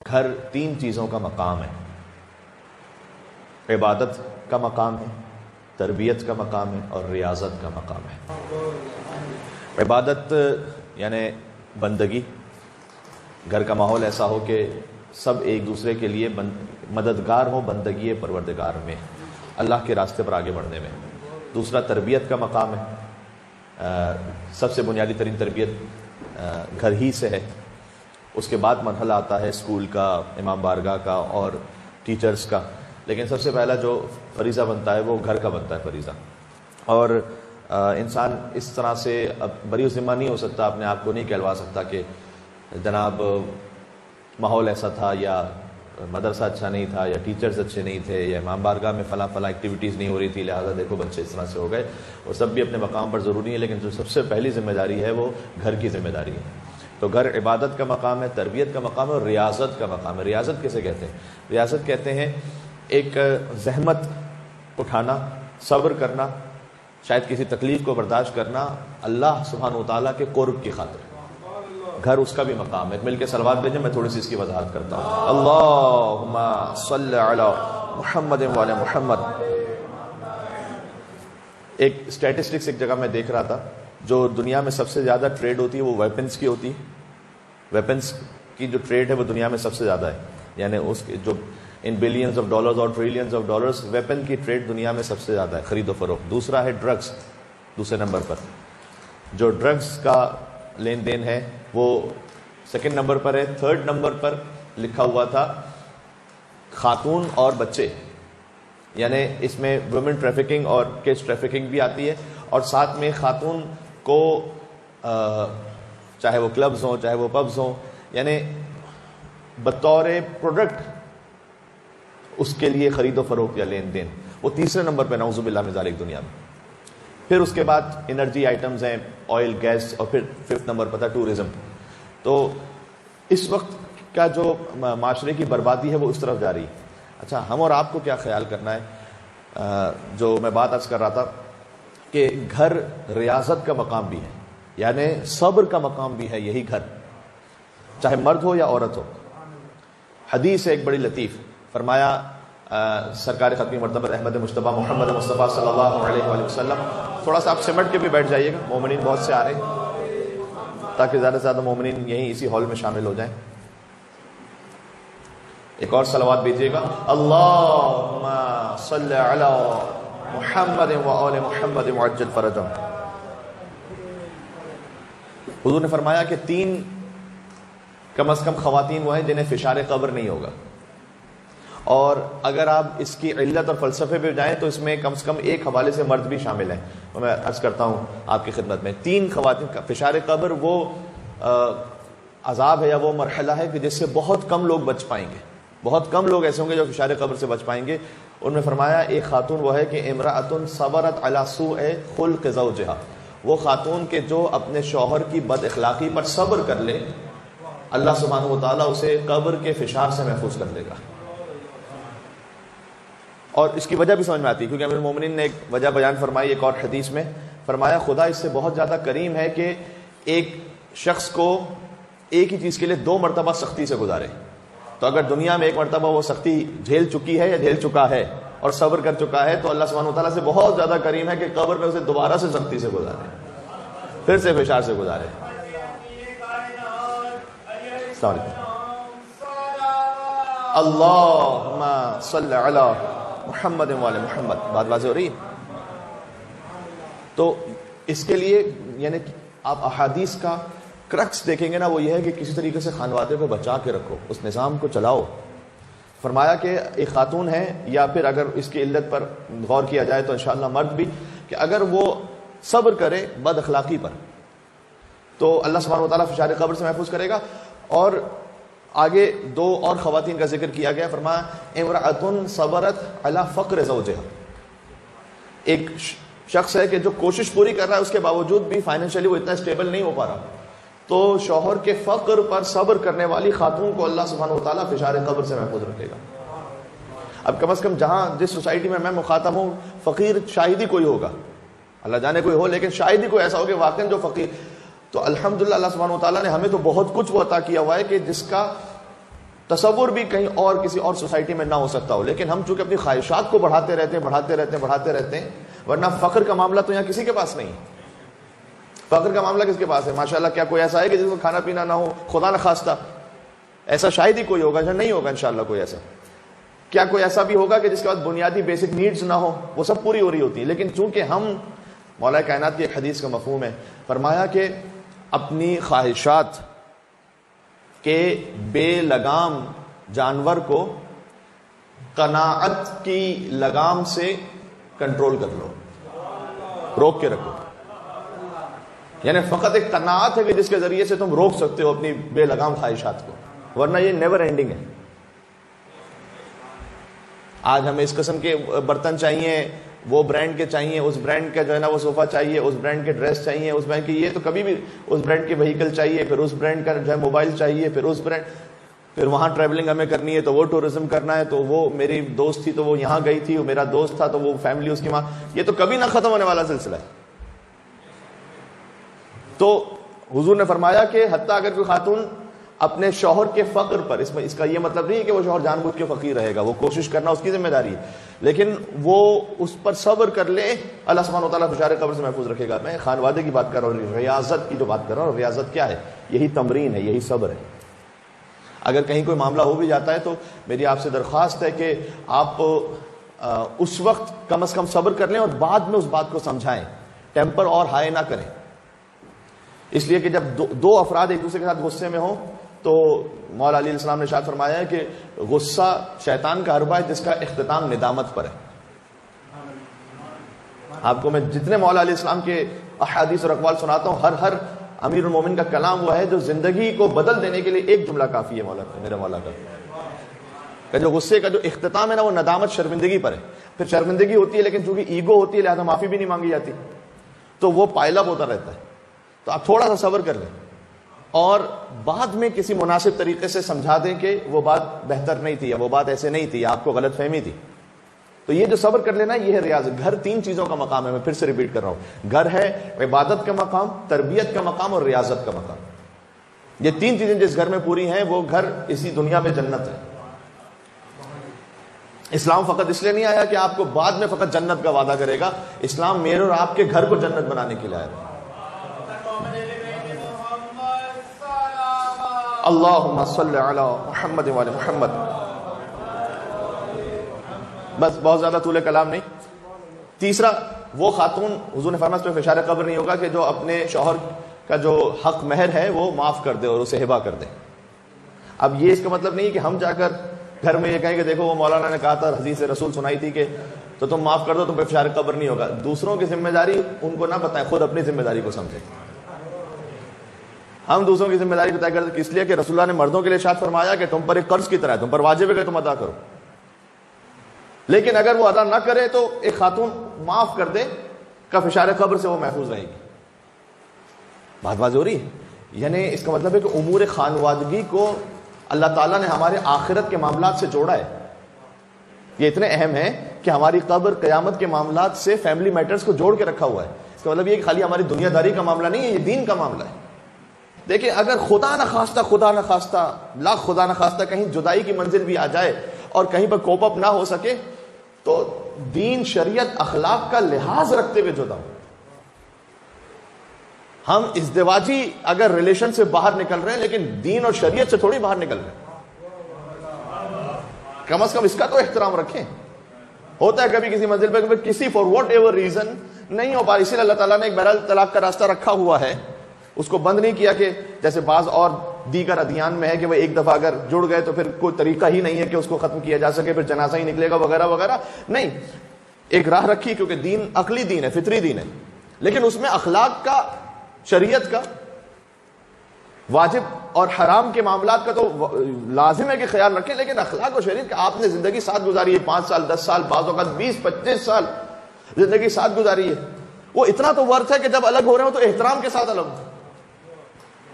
گھر تین چیزوں کا مقام ہے. عبادت کا مقام ہے، تربیت کا مقام ہے اور ریاضت کا مقام ہے. عبادت یعنی بندگی، گھر کا ماحول ایسا ہو کہ سب ایک دوسرے کے لیے مددگار ہو بندگی پروردگار میں، اللہ کے راستے پر آگے بڑھنے میں. دوسرا تربیت کا مقام ہے، سب سے بنیادی ترین تربیت گھر ہی سے ہے. اس کے بعد مرحلہ آتا ہے اسکول کا، امام بارگاہ کا اور ٹیچرز کا، لیکن سب سے پہلا جو فریضہ بنتا ہے وہ گھر کا بنتا ہے فریضہ. اور انسان اس طرح سے اب بری ذمہ نہیں ہو سکتا، اپنے آپ کو نہیں کہلوا سکتا کہ جناب ماحول ایسا تھا یا مدرسہ اچھا نہیں تھا یا ٹیچرز اچھے نہیں تھے یا امام بارگاہ میں فلاں ایکٹیویٹیز نہیں ہو رہی تھی لہٰذا دیکھو بچے اس طرح سے ہو گئے. وہ سب بھی اپنے مقام پر ضروری ہے، لیکن جو سب سے پہلی ذمہ داری ہے وہ گھر کی ذمہ داری ہے. تو گھر عبادت کا مقام ہے، تربیت کا مقام ہے اور ریاضت کا مقام ہے. ریاضت کیسے کہتے ہیں؟ ریاضت کہتے ہیں ایک زحمت اٹھانا، صبر کرنا، شاید کسی تکلیف کو برداشت کرنا اللہ سبحانہ و تعالیٰ کے قرب کی خاطر. گھر اس کا بھی مقام ہے. مل کے صلوات بھیجیں، میں تھوڑی سی اس کی وضاحت کرتا ہوں. اللہم صلی علی محمد وعلی محمد. ایک اسٹیٹسٹکس ایک جگہ میں دیکھ رہا تھا، جو دنیا میں سب سے زیادہ ٹریڈ ہوتی ہے وہ ویپنز کی ہوتی ہے. ویپنز کی جو ٹریڈ ہے وہ دنیا میں سب سے زیادہ ہے، یعنی اس کے جو ان بلینز آف ڈالرز اور ٹریلینز آف ڈالرز ویپن کی ٹریڈ دنیا میں سب سے زیادہ ہے، خرید و فروخت. دوسرا ہے ڈرگز، دوسرے نمبر پر جو ڈرگز کا لین دین ہے وہ سیکنڈ نمبر پر ہے. تھرڈ نمبر پر لکھا ہوا تھا خاتون اور بچے، یعنی اس میں وومن ٹریفکنگ اور کڈز ٹریفکنگ بھی آتی ہے، اور ساتھ میں خاتون کو چاہے وہ کلبز ہوں چاہے وہ پبز ہوں، یعنی بطور پروڈکٹ اس کے لیے خرید و فروخت یا لین دین، وہ تیسرے نمبر پہ نعوذ باللہ من ذالک دنیا میں. پھر اس کے بعد انرجی آئٹمز ہیں، آئل، گیس، اور پھر ففتھ نمبر پر تھا ٹورزم. تو اس وقت کا جو معاشرے کی بربادی ہے وہ اس طرف جا رہی ہے. اچھا، ہم اور آپ کو کیا خیال کرنا ہے؟ جو میں بات عرض کر رہا تھا کہ گھر ریاضت کا مقام بھی ہے، یعنی صبر کا مقام بھی ہے. یہی گھر چاہے مرد ہو یا عورت ہو. حدیث ہے ایک بڑی لطیف، فرمایا سرکار ختمی مرتبہ احمد مجتبیٰ محمد مصطفیٰ صلی اللہ علیہ وآلہ وسلم. تھوڑا سا آپ سمٹ کے بھی بیٹھ جائیے گا، مومنین بہت سے آ رہے ہیں تاکہ زیادہ سے زیادہ مومنین یہیں اسی ہال میں شامل ہو جائیں. ایک اور صلوات بھیجیے گا. اللہم صلی علی محمد وآل محمد وعجل فرجہم. حضور نے فرمایا کہ تین کم از کم خواتین وہ ہیں جنہیں فشار قبر نہیں ہوگا، اور اگر آپ اس کی علت اور فلسفے پہ جائیں تو اس میں کم سے کم ایک حوالے سے مرد بھی شامل ہیں. میں عرض کرتا ہوں آپ کی خدمت میں، تین خواتین کا فشار قبر وہ عذاب ہے یا وہ مرحلہ ہے کہ جس سے بہت کم لوگ بچ پائیں گے. بہت کم لوگ ایسے ہوں گے جو فشار قبر سے بچ پائیں گے. ان میں فرمایا ایک خاتون وہ ہے کہ امرأۃ صبرت علی سوء خلق زوجہا، وہ خاتون کے جو اپنے شوہر کی بد اخلاقی پر صبر کر لے، اللہ سبحانہ و تعالیٰ اسے قبر کے فشار سے محفوظ کر لے گا. اور اس کی وجہ بھی سمجھ میں آتی ہے، کیونکہ امیر المومنین نے ایک وجہ بیان فرمائی ایک اور حدیث میں. فرمایا خدا اس سے بہت زیادہ کریم ہے کہ ایک شخص کو ایک ہی چیز کے لیے 2 مرتبہ سختی سے گزارے. تو اگر دنیا میں ایک مرتبہ وہ سختی جھیل چکی ہے یا جھیل چکا ہے اور صبر کر چکا ہے، تو اللہ سبحانہ و تعالیٰ سے بہت زیادہ کریم ہے کہ قبر میں اسے دوبارہ سے سختی سے گزارے، پھر سے فشار سے گزارے. السلام علیکم. اللہم صلی علی محمد وعلی محمد. بات واضح ہو رہی ہے؟ تو اس کے لیے یعنی آپ احادیث کا کرکس دیکھیں گے نا، وہ یہ ہے کہ کسی طریقے سے خانوادے کو بچا کے رکھو، اس نظام کو چلاؤ. فرمایا کہ ایک خاتون ہے، یا پھر اگر اس کی علت پر غور کیا جائے تو انشاءاللہ مرد بھی، کہ اگر وہ صبر کرے بد اخلاقی پر تو اللہ سبحانہ و تعالیٰ فشار قبر سے محفوظ کرے گا. اور آگے 2 اور خواتین کا ذکر کیا گیا. فرمایا امرأۃ صبرت علی فقر زوجہا، ایک شخص ہے کہ جو کوشش پوری کر رہا ہے، اس کے باوجود بھی فائنینشلی وہ اتنا اسٹیبل نہیں ہو پا رہا، تو شوہر کے فقر پر صبر کرنے والی خاتون کو اللہ سبحانہ و تعالیٰ فشار قبر سے محفوظ رکھے گا. اب کم از کم جہاں جس سوسائٹی میں مخاطب ہوں، فقیر شاید ہی کوئی ہوگا، اللہ جانے کوئی ہو، لیکن شاید ہی کوئی ایسا ہو کہ واقعی جو فقیر. تو الحمدللہ اللہ سبحانہ و تعالیٰ نے ہمیں تو بہت کچھ وہ عطا کیا ہوا ہے کہ جس کا تصور بھی کہیں اور کسی اور سوسائٹی میں نہ ہو سکتا ہو، لیکن ہم چونکہ اپنی خواہشات کو بڑھاتے رہتے ہیں، ورنہ فقر کا معاملہ تو یہاں کسی کے پاس نہیں ہے۔ فقر کا معاملہ کس کے پاس ہے؟ ماشاءاللہ کیا کوئی ایسا ہے کہ جس کو کھانا پینا نہ ہو؟ خدا نہ خواستہ، ایسا شاید ہی کوئی ہوگا، نہیں ہوگا انشاءاللہ کوئی ایسا۔ کیا کوئی ایسا بھی ہوگا کہ جس کے بعد بنیادی بیسک نیڈز نہ ہو؟ وہ سب پوری ہو رہی ہوتی ہیں، لیکن چونکہ ہم، مولا کائنات کی ایک حدیث کا مفہوم ہے، فرمایا کہ اپنی خواہشات کے بے لگام جانور کو قناعت کی لگام سے کنٹرول کر لو، روک کے رکھو۔ یعنی فقط ایک قناعت ہے کہ جس کے ذریعے سے تم روک سکتے ہو اپنی بے لگام خواہشات کو، ورنہ یہ نیور اینڈنگ ہے۔ آج ہمیں اس قسم کے برتن چاہیے، وہ برانڈ کے چاہیے، اس برانڈ کا جو ہے نا وہ صوفہ چاہیے، اس برانڈ کے ڈریس چاہیے، اس برانڈ کی، یہ تو کبھی بھی اس برانڈ کے وہیکل چاہیے، پھر اس برانڈ کا جو ہے موبائل چاہیے، پھر اس برانڈ، پھر وہاں ٹریولنگ ہمیں کرنی ہے تو وہ ٹورزم کرنا ہے، تو وہ میری دوست تھی تو وہ یہاں گئی تھی، وہ میرا دوست تھا تو وہ فیملی اس کی ماں، یہ تو کبھی نہ ختم ہونے والا سلسلہ ہے۔ تو حضور نے فرمایا کہ حتیٰ اگر کوئی خاتون اپنے شوہر کے فقر پر، اس کا یہ مطلب نہیں ہے کہ وہ شوہر جان بوجھ کے فقیر رہے گا، وہ کوشش کرنا اس کی ذمہ داری ہے، لیکن وہ اس پر صبر کر لے، اللہ سبحانہ وتعالیٰ فشار قبر سے محفوظ رکھے گا۔ میں خانوادے کی بات کر رہا ہوں، ریاضت کی جو بات کر رہا ہوں، ریاضت کیا ہے؟ یہی تمرین ہے، یہی صبر ہے۔ اگر کہیں کوئی معاملہ ہو بھی جاتا ہے تو میری آپ سے درخواست ہے کہ آپ اس وقت کم از کم صبر کر لیں اور بعد میں اس بات کو سمجھائیں، ٹیمپر اور ہائی نہ کریں، اس لیے کہ جب دو افراد ایک دوسرے کے ساتھ غصے میں ہوں تو مولا علیہ السلام نے ارشاد فرمایا ہے کہ غصہ شیطان کا حربہ ہے جس کا اختتام ندامت پر ہے۔ آپ کو میں جتنے مولا علیہ السلام کے احادیث اور اقوال سناتا ہوں، ہر امیر المومن کا کلام وہ ہے جو زندگی کو بدل دینے کے لیے ایک جملہ کافی ہے میرے مولا کا جو غصے کا جو اختتام ہے نا وہ ندامت، شرمندگی پر ہے۔ پھر شرمندگی ہوتی ہے لیکن چونکہ ایگو ہوتی ہے لہذا معافی بھی نہیں مانگی جاتی، تو وہ پائل اپ ہوتا رہتا ہے۔ تو آپ تھوڑا سا صبر کر لیں اور بعد میں کسی مناسب طریقے سے سمجھا دیں کہ وہ بات بہتر نہیں تھی یا وہ بات ایسے نہیں تھی یا آپ کو غلط فہمی تھی۔ تو یہ جو صبر کر لینا یہ ہے ریاضت۔ گھر تین چیزوں کا مقام ہے، میں پھر سے ریپیٹ کر رہا ہوں، گھر ہے عبادت کا مقام، تربیت کا مقام اور ریاضت کا مقام۔ یہ تین چیزیں جس گھر میں پوری ہیں وہ گھر اسی دنیا میں جنت ہے۔ اسلام فقط اس لیے نہیں آیا کہ آپ کو بعد میں فقط جنت کا وعدہ کرے گا، اسلام میرے اور آپ کے گھر کو جنت بنانے کے لیے آیا۔ اللہم صلی علی محمد وعلی محمد۔ بس بہت زیادہ طول کلام نہیں۔ تیسرا، وہ خاتون، حضور نے فرمایا اس پہ فشار قبر نہیں ہوگا کہ جو اپنے شوہر کا جو حق مہر ہے وہ معاف کر دے اور اسے ہبہ کر دے۔ اب یہ اس کا مطلب نہیں کہ ہم جا کر گھر میں یہ کہیں کہ دیکھو وہ مولانا نے کہا تھا، حدیث رسول سنائی تھی کہ تو تم معاف کر دو، تم پہ فشار قبر نہیں ہوگا۔ دوسروں کی ذمہ داری ان کو نہ بتائیں، خود اپنی ذمہ داری کو سمجھیں۔ ہم دوسروں کی ذمہ داری کو طے کرتے ہیں، اس لیے کہ رسول اللہ نے مردوں کے لیے ارشاد فرمایا کہ تم پر ایک قرض کی طرح ہے، تم پر واجب ہے کہ تم ادا کرو، لیکن اگر وہ ادا نہ کرے تو ایک خاتون معاف کر دے کا فشار قبر سے وہ محفوظ رہے گی۔ بات واضح ہو رہی ہے؟ یعنی اس کا مطلب ہے کہ امور خانوادگی کو اللہ تعالیٰ نے ہمارے آخرت کے معاملات سے جوڑا ہے۔ یہ اتنے اہم ہیں کہ ہماری قبر قیامت کے معاملات سے فیملی میٹرز کو جوڑ کے رکھا ہوا ہے۔ اس کا مطلب یہ کہ خالی ہماری دنیا داری کا معاملہ نہیں ہے، یہ دین کا معاملہ ہے۔ دیکھیں اگر خدا نہ خواستہ لاکھ خدا نہ خواستہ کہیں جدائی کی منزل بھی آ جائے اور کہیں پر کوپ اپ نہ ہو سکے تو دین، شریعت، اخلاق کا لحاظ رکھتے ہوئے جدا ہو۔ ہم ازدواجی اگر ریلیشن سے باہر نکل رہے ہیں لیکن دین اور شریعت سے تھوڑی باہر نکل رہے ہیں، کم از کم اس کا تو احترام رکھیں۔ ہوتا ہے کبھی کسی منزل پہ کسی فار واٹ ایور ریزن نہیں ہو پا رہی، اسی لیے اللہ تعالیٰ نے ایک بہرحال طلاق کا راستہ رکھا ہوا ہے، اس کو بند نہیں کیا کہ جیسے بعض اور دیگر ادیان میں ہے کہ وہ ایک دفعہ اگر جڑ گئے تو پھر کوئی طریقہ ہی نہیں ہے کہ اس کو ختم کیا جا سکے، پھر جنازہ ہی نکلے گا وغیرہ وغیرہ، نہیں، ایک راہ رکھی کیونکہ دین عقلی دین ہے، فطری دین ہے، لیکن اس میں اخلاق کا، شریعت کا، واجب اور حرام کے معاملات کا تو لازم ہے کہ خیال رکھیں، لیکن اخلاق اور شریعت کا آپ نے زندگی ساتھ گزاری ہے، 5 سال 10 سال بعض اوقات 20-25 سال زندگی ساتھ گزاری ہے، وہ اتنا تو ورث ہے کہ جب الگ ہو رہے ہو تو احترام کے ساتھ الگ ہو۔